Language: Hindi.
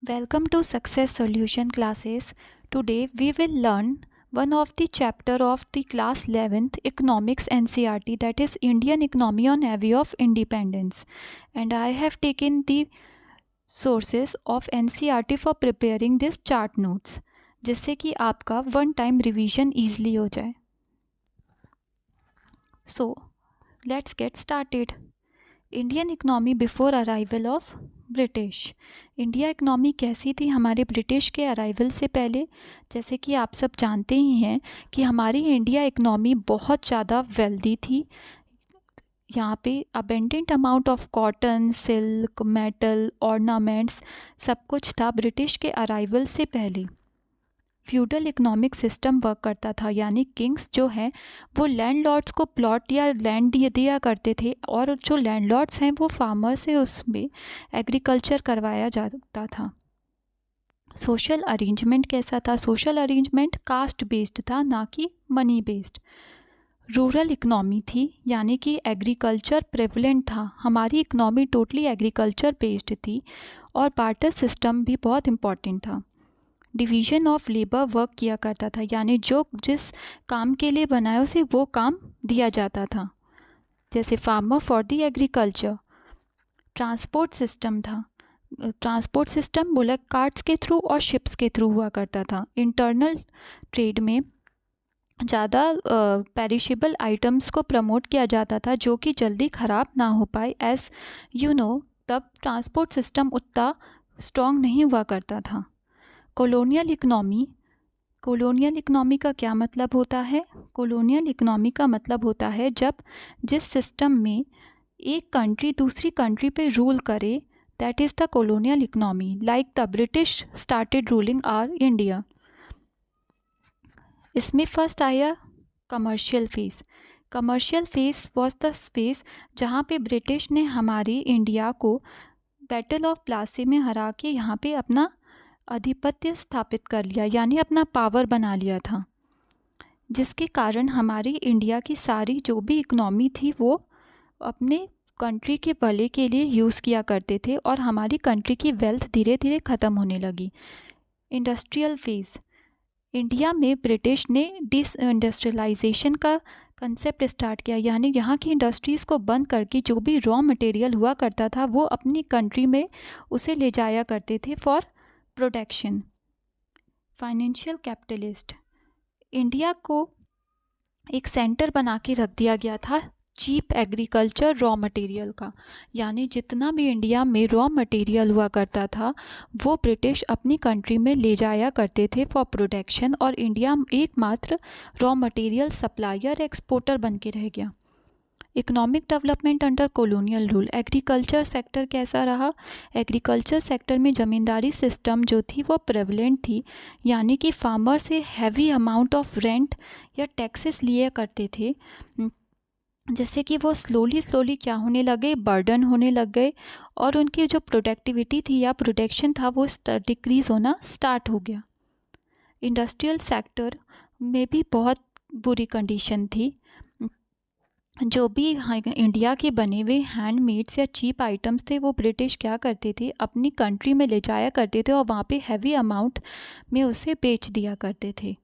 Welcome to Success Solution classes. Today we will learn one of the chapter of the class 11th economics NCERT, that is Indian economy on eve of independence, and I have taken the sources of NCERT for preparing this chart notes जिससे कि आपका वन टाइम रिवीजन ईजिली हो जाए. So let's get started. Indian economy before arrival of British. India economy कैसी थी हमारे ब्रिटिश के अराइवल से पहले? जैसे कि आप सब जानते ही हैं कि हमारी इंडिया इकनॉमी बहुत ज़्यादा वेल्दी थी. यहाँ पे abundant amount of cotton, silk, metal, ornaments सब कुछ था ब्रिटिश के अराइवल से पहले. फ्यूडल इकोनॉमिक सिस्टम वर्क करता था, यानी किंग्स जो हैं वो लैंडलॉर्ड्स को प्लॉट या लैंड दिया करते थे और जो लैंडलॉर्ड्स हैं वो फार्मर से उसमें एग्रीकल्चर करवाया जाता था. सोशल अरेंजमेंट कैसा था? सोशल अरेंजमेंट कास्ट बेस्ड था, ना कि मनी बेस्ड. रूरल इकनॉमी थी, यानी कि एग्रीकल्चर प्रेवलेंट था. हमारी इकनॉमी टोटली एग्रीकल्चर बेस्ड थी और बार्टर सिस्टम भी बहुत इम्पॉर्टेंट था. डिवीज़न ऑफ लेबर वर्क किया करता था, यानी जो जिस काम के लिए बनाया उसे वो काम दिया जाता था. जैसे farmer for the agriculture. Transport system था. ट्रांसपोर्ट सिस्टम बुलक कार्ट्स के थ्रू और शिप्स के थ्रू हुआ करता था. इंटरनल ट्रेड में ज़्यादा पेरिशेबल आइटम्स को प्रमोट किया जाता था जो कि जल्दी ख़राब ना हो पाए. एज यू नो, तब ट्रांसपोर्ट सिस्टम उतना स्ट्रॉन्ग नहीं हुआ करता था. Colonial economy. कॉलोनियल इकनॉमी का क्या मतलब होता है? कॉलोनियल इकनॉमी का मतलब होता है जब जिस सिस्टम में एक कंट्री दूसरी कंट्री पे रूल करे, that is the colonial economy. Like the British started ruling our India. इसमें फर्स्ट आया commercial phase. Commercial phase was the phase जहाँ पे ब्रिटिश ने हमारी इंडिया को बैटल ऑफ प्लासी में हरा के यहाँ पे अपना आधिपत्य स्थापित कर लिया, यानी अपना पावर बना लिया था, जिसके कारण हमारी इंडिया की सारी जो भी इकनॉमी थी वो अपने कंट्री के भले के लिए यूज़ किया करते थे और हमारी कंट्री की वेल्थ धीरे धीरे ख़त्म होने लगी. Industrial phase. इंडिया में ब्रिटिश ने डिस इंडस्ट्रियलाइजेशन का कंसेप्ट स्टार्ट किया, यानी यहाँ की इंडस्ट्रीज़ को बंद करके जो भी रॉ मटेरियल हुआ करता था वो अपनी कंट्री में उसे ले जाया करते थे for protection. Financial capitalist. India को एक सेंटर बना के रख दिया गया था चीप एग्रीकल्चर रॉ मटेरियल का, यानी जितना भी इंडिया में रॉ मटेरियल हुआ करता था वो ब्रिटिश अपनी कंट्री में ले जाया करते थे फॉर प्रोटेक्शन, और इंडिया एकमात्र रॉ मटेरियल सप्लायर एक्सपोर्टर बन के रह गया. Economic development under colonial rule. Agriculture sector कैसा रहा? एग्रीकल्चर सेक्टर में ज़मींदारी सिस्टम जो थी वो प्रेवलेंट थी, यानी कि फार्मर से हैवी अमाउंट ऑफ रेंट या टैक्सेस लिए करते थे, जिससे कि वो स्लोली क्या होने लगे, बर्डन होने लग गए और उनकी जो प्रोडक्टिविटी थी या प्रोडक्शन था वो डिक्रीज़ होना स्टार्ट हो गया. इंडस्ट्रियल सेक्टर में भी बहुत बुरी कंडीशन थी. जो भी इंडिया के बने हुए हैंडमेड्स या चीप आइटम्स थे वो ब्रिटिश क्या करते थे, अपनी कंट्री में ले जाया करते थे और वहाँ पे हैवी अमाउंट में उसे बेच दिया करते थे.